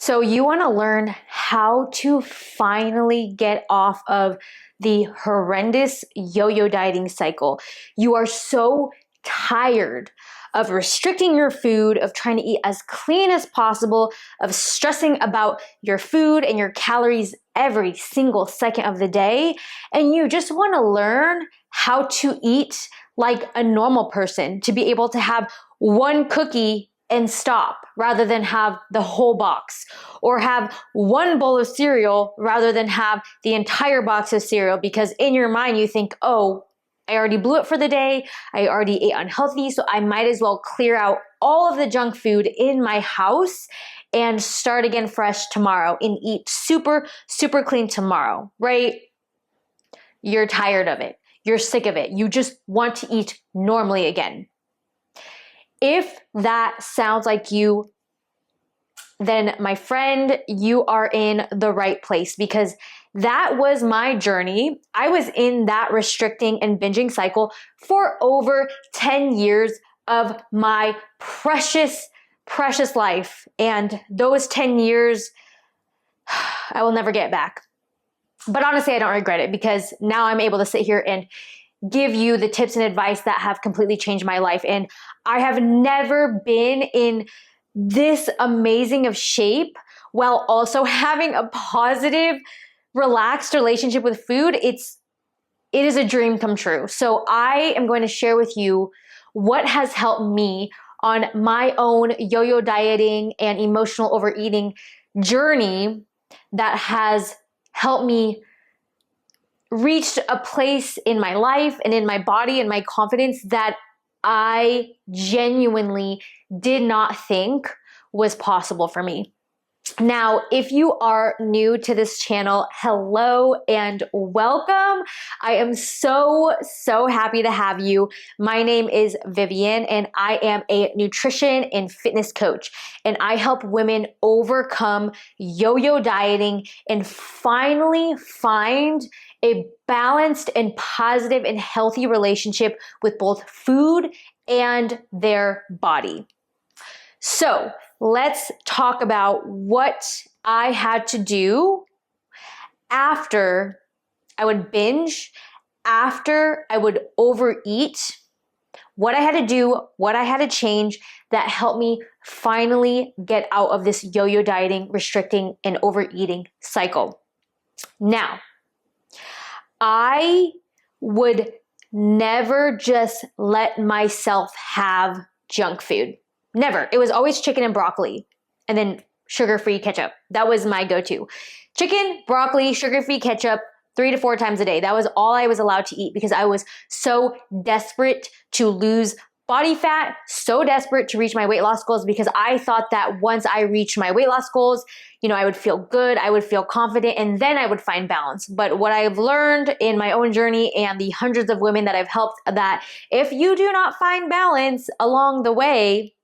So you want to learn how to finally get off of the horrendous yo-yo dieting cycle. You are so tired of restricting your food, of trying to eat as clean as possible, of stressing about your food and your calories every single second of the day. And you just want to learn how to eat like a normal person, to be able to have one cookie and stop rather than have the whole box, or have one bowl of cereal rather than have the entire box of cereal, because in your mind you think, oh, I already blew it for the day, I already ate unhealthy, so I might as well clear out all of the junk food in my house and start again fresh tomorrow and eat super, super clean tomorrow, right? You're tired of it. You're sick of it. You just want to eat normally again. If that sounds like you, then my friend, you are in the right place, because that was my journey. I was in that restricting and binging cycle for over 10 years of my precious, precious life. And those 10 years, I will never get back. But honestly, I don't regret it, because now I'm able to sit here and give you the tips and advice that have completely changed my life. And I have never been in this amazing of shape while also having a positive, relaxed relationship with food. It is a dream come true. So I am going to share with you what has helped me on my own yo-yo dieting and emotional overeating journey that has helped me reached a place in my life and in my body and my confidence that I genuinely did not think was possible for me. Now, if you are new to this channel, hello and welcome. I am so happy to have you. My name is Vivian, and I am a nutrition and fitness coach, and I help women overcome yo-yo dieting and finally find a balanced and positive and healthy relationship with both food and their body. So let's talk about what I had to do after I would binge, after I would overeat, what I had to do, what I had to change that helped me finally get out of this yo-yo dieting, restricting, and overeating cycle. Now, I would never just let myself have junk food. Never. It was always chicken and broccoli and then sugar-free ketchup. That was my go-to. Chicken, broccoli, sugar-free ketchup 3 to 4 times a day. That was all I was allowed to eat, because I was so desperate to lose body fat, so desperate to reach my weight loss goals, because I thought that once I reached my weight loss goals, I would feel good, I would feel confident, and then I would find balance. But what I've learned in my own journey and the hundreds of women that I've helped, that if you do not find balance along the way,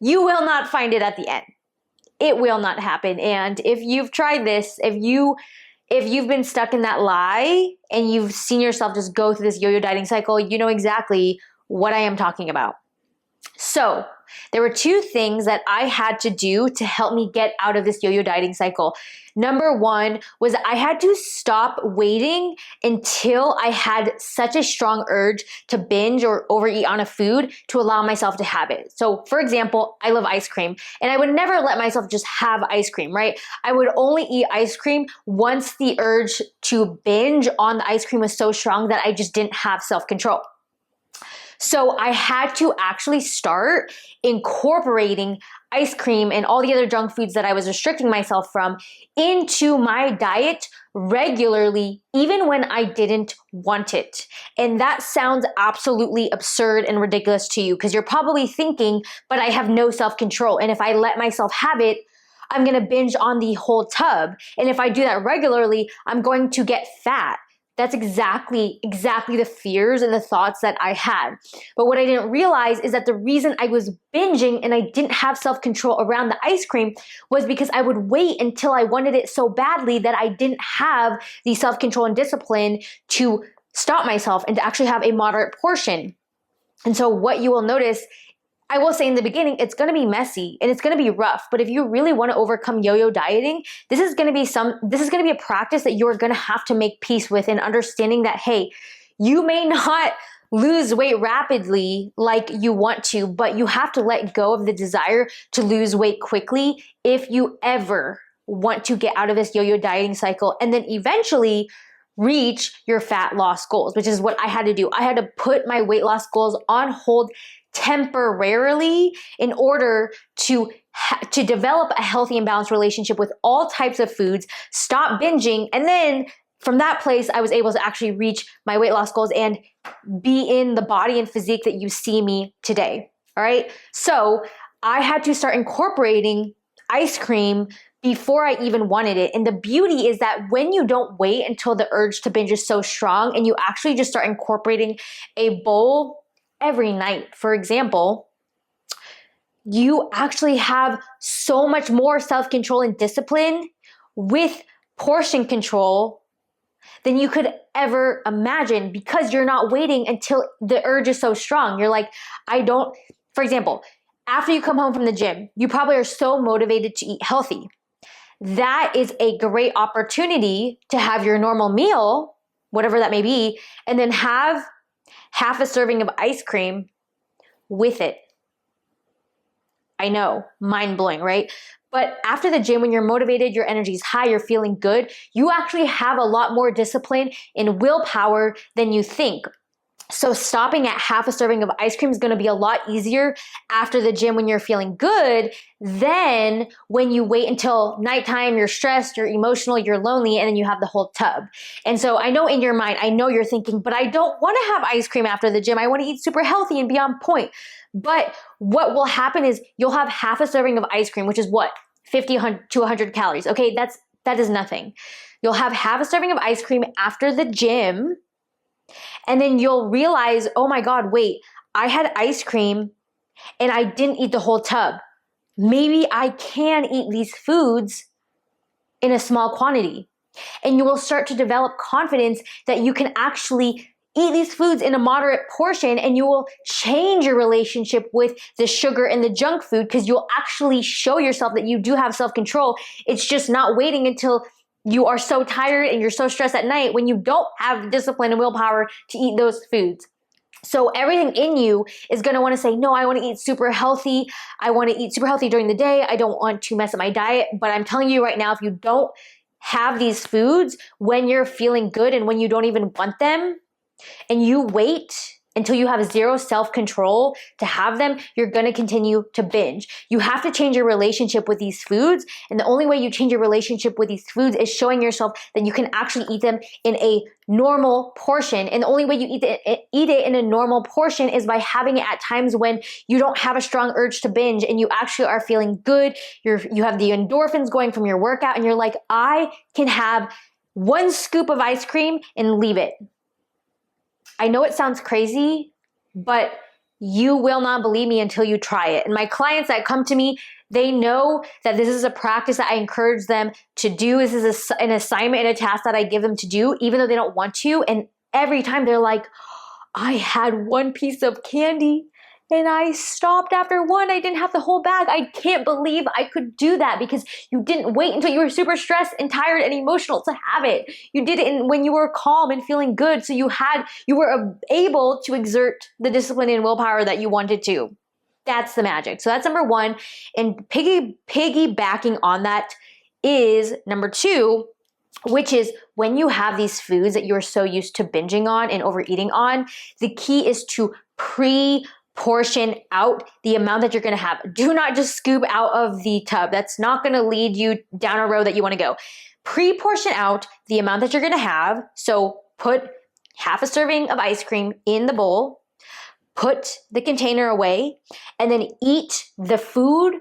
you will not find it at the end. It will not happen. And if you've tried this, if you've been stuck in that lie and you've seen yourself just go through this yo-yo dieting cycle, you know exactly what I am talking about. So there were 2 things that I had to do to help me get out of this yo-yo dieting cycle. Number 1 was I had to stop waiting until I had such a strong urge to binge or overeat on a food to allow myself to have it. So for example, I love ice cream, and I would never let myself just have ice cream, right? I would only eat ice cream once the urge to binge on the ice cream was so strong that I just didn't have self-control. So I had to actually start incorporating ice cream and all the other junk foods that I was restricting myself from into my diet regularly, even when I didn't want it. And that sounds absolutely absurd and ridiculous to you, because you're probably thinking, but I have no self-control. And if I let myself have it, I'm gonna binge on the whole tub. And if I do that regularly, I'm going to get fat. That's exactly the fears and the thoughts that I had. But what I didn't realize is that the reason I was binging and I didn't have self-control around the ice cream was because I would wait until I wanted it so badly that I didn't have the self-control and discipline to stop myself and to actually have a moderate portion. And so what you will notice I will say in the beginning, it's going to be messy and it's going to be rough. But if you really want to overcome yo-yo dieting, this is going to be a practice that you're going to have to make peace with, and understanding that, hey, you may not lose weight rapidly like you want to, but you have to let go of the desire to lose weight quickly if you ever want to get out of this yo-yo dieting cycle and then eventually reach your fat loss goals, which is what I had to do. I had to put my weight loss goals on hold temporarily in order to develop a healthy and balanced relationship with all types of foods, stop binging, and then from that place, I was able to actually reach my weight loss goals and be in the body and physique that you see me today. All right. So I had to start incorporating ice cream before I even wanted it. And the beauty is that when you don't wait until the urge to binge is so strong and you actually just start incorporating a bowl every night, for example, you actually have so much more self-control and discipline with portion control than you could ever imagine, because you're not waiting until the urge is so strong. You're like, for example, after you come home from the gym, you probably are so motivated to eat healthy. That is a great opportunity to have your normal meal, whatever that may be, and then have half a serving of ice cream with it. I know, mind blowing, right? But after the gym, when you're motivated, your energy is high, you're feeling good, you actually have a lot more discipline and willpower than you think. So stopping at half a serving of ice cream is going to be a lot easier after the gym when you're feeling good than when you wait until nighttime, you're stressed, you're emotional, you're lonely, and then you have the whole tub. And so I know in your mind, I know you're thinking, but I don't want to have ice cream after the gym. I want to eat super healthy and be on point. But what will happen is you'll have half a serving of ice cream, which is what? 50 to 100 calories. Okay, that is nothing. You'll have half a serving of ice cream after the gym, and then you'll realize, oh my God, wait, I had ice cream and I didn't eat the whole tub. Maybe I can eat these foods in a small quantity. And you will start to develop confidence that you can actually eat these foods in a moderate portion, and you will change your relationship with the sugar and the junk food, because you'll actually show yourself that you do have self-control. It's just not waiting until you are so tired and you're so stressed at night when you don't have discipline and willpower to eat those foods. So everything in you is going to want to say, no, I want to eat super healthy. I want to eat super healthy during the day. I don't want to mess up my diet. But I'm telling you right now, if you don't have these foods when you're feeling good and when you don't even want them, and you wait until you have zero self-control to have them, you're going to continue to binge. You have to change your relationship with these foods. And the only way you change your relationship with these foods is showing yourself that you can actually eat them in a normal portion. And the only way you eat it in a normal portion is by having it at times when you don't have a strong urge to binge and you actually are feeling good. You have the endorphins going from your workout, and you're like, I can have one scoop of ice cream and leave it. I know it sounds crazy, but you will not believe me until you try it. And my clients that come to me, they know that this is a practice that I encourage them to do. This is an assignment and a task that I give them to do, even though they don't want to. And every time they're like, I had one piece of candy and I stopped after one. I didn't have the whole bag. I can't believe I could do that, because you didn't wait until you were super stressed and tired and emotional to have it. You did it when you were calm and feeling good. So you were able to exert the discipline and willpower that you wanted to. That's the magic. So that's number one. And piggybacking on that is number two, which is when you have these foods that you're so used to binging on and overeating on, the key is to portion out the amount that you're going to have. Do not just scoop out of the tub. That's not going to lead you down a road that you want to go. Pre-portion out the amount that you're going to have. So put half a serving of ice cream in the bowl, put the container away, and then eat the food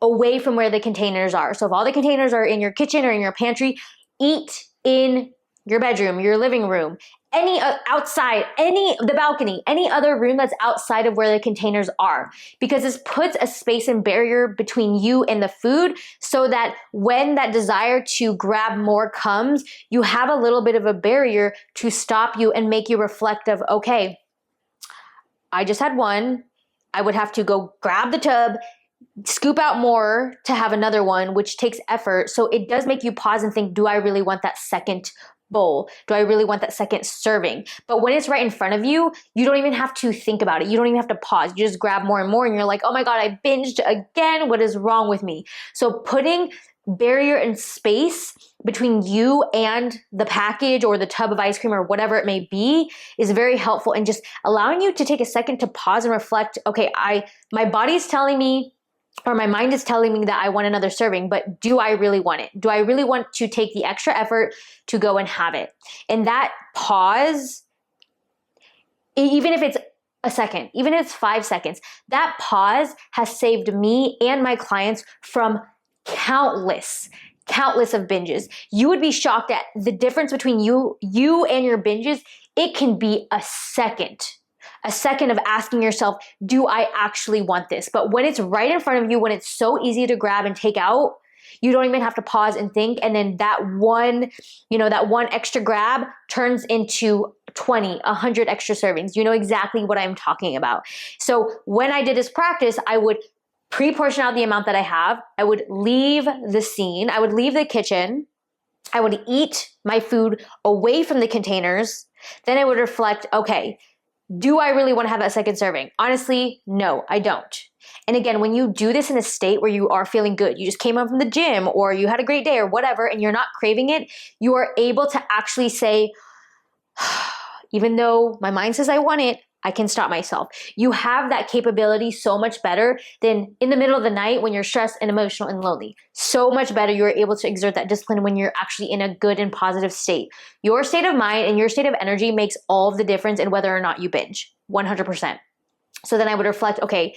away from where the containers are. So if all the containers are in your kitchen or in your pantry, eat in your bedroom, your living room, outside, the balcony, any other room that's outside of where the containers are, because this puts a space and barrier between you and the food, so that when that desire to grab more comes, you have a little bit of a barrier to stop you and make you reflect of, okay, I just had one. I would have to go grab the tub, scoop out more to have another one, which takes effort. So it does make you pause and think, do I really want that second bowl? Do I really want that second serving? But when it's right in front of you, you don't even have to think about it. You don't even have to pause. You just grab more and more and you're like, oh my God, I binged again. What is wrong with me? So putting barrier and space between you and the package or the tub of ice cream or whatever it may be is very helpful, and just allowing you to take a second to pause and reflect. Okay, my body's telling me, or my mind is telling me that I want another serving, but do I really want it? Do I really want to take the extra effort to go and have it? And that pause, even if it's a second, even if it's 5 seconds, that pause has saved me and my clients from countless of binges. You would be shocked at the difference between you and your binges. It can be a second of asking yourself, do I actually want this? But when it's right in front of you, when it's so easy to grab and take out, you don't even have to pause and think. And then that one extra grab turns into 20, 100 extra servings. You know exactly what I'm talking about. So when I did this practice, I would pre-portion out the amount that I have. I would leave the scene. I would leave the kitchen. I would eat my food away from the containers. Then I would reflect, okay, do I really want to have that second serving? Honestly, no, I don't. And again, when you do this in a state where you are feeling good, you just came up from the gym or you had a great day or whatever, and you're not craving it, you are able to actually say, even though my mind says I want it, I can stop myself. You have that capability so much better than in the middle of the night when you're stressed and emotional and lonely. So much better you're able to exert that discipline when you're actually in a good and positive state. Your state of mind and your state of energy makes all of the difference in whether or not you binge, 100%. So then I would reflect, okay,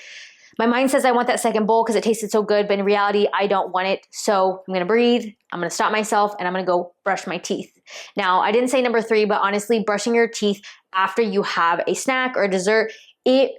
my mind says I want that second bowl because it tasted so good, but in reality, I don't want it. So I'm gonna breathe, I'm gonna stop myself, and I'm gonna go brush my teeth. Now, I didn't say number 3, but honestly, brushing your teeth after you have a snack or a dessert, it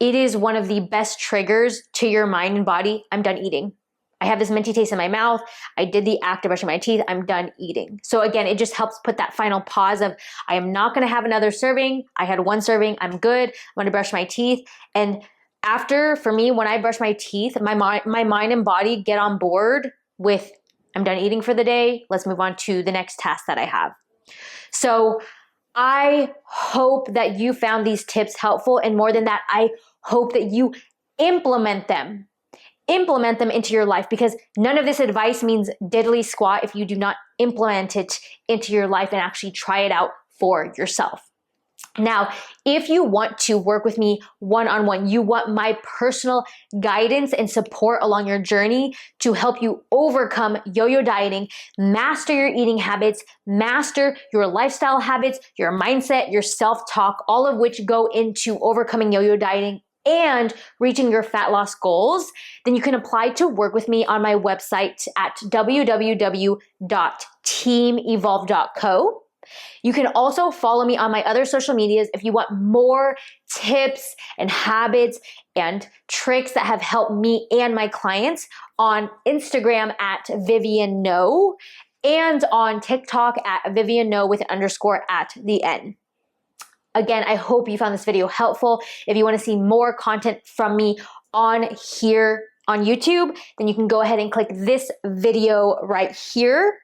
is one of the best triggers to your mind and body. I'm done eating. I have this minty taste in my mouth. I did the act of brushing my teeth. I'm done eating. So again, it just helps put that final pause of, I am not gonna have another serving. I had one serving, I'm good. I'm gonna brush my teeth. And after, for me, when I brush my teeth, my mind and body get on board with, I'm done eating for the day. Let's move on to the next task that I have. So I hope that you found these tips helpful. And more than that, I hope that you implement them. Implement them into your life, because none of this advice means diddly squat if you do not implement it into your life and actually try it out for yourself. Now, if you want to work with me one-on-one, you want my personal guidance and support along your journey to help you overcome yo-yo dieting, master your eating habits, master your lifestyle habits, your mindset, your self-talk, all of which go into overcoming yo-yo dieting and reaching your fat loss goals, then you can apply to work with me on my website at www.teamevolve.co. You can also follow me on my other social medias if you want more tips and habits and tricks that have helped me and my clients, on Instagram at Vivian No and on TikTok at Vivian No with an underscore at the end. Again, I hope you found this video helpful. If you want to see more content from me on here on YouTube, then you can go ahead and click this video right here.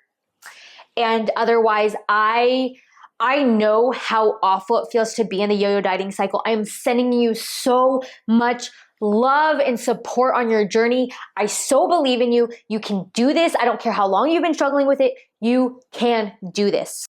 And otherwise, I know how awful it feels to be in the yo-yo dieting cycle. I am sending you so much love and support on your journey. I so believe in you. You can do this. I don't care how long you've been struggling with it. You can do this.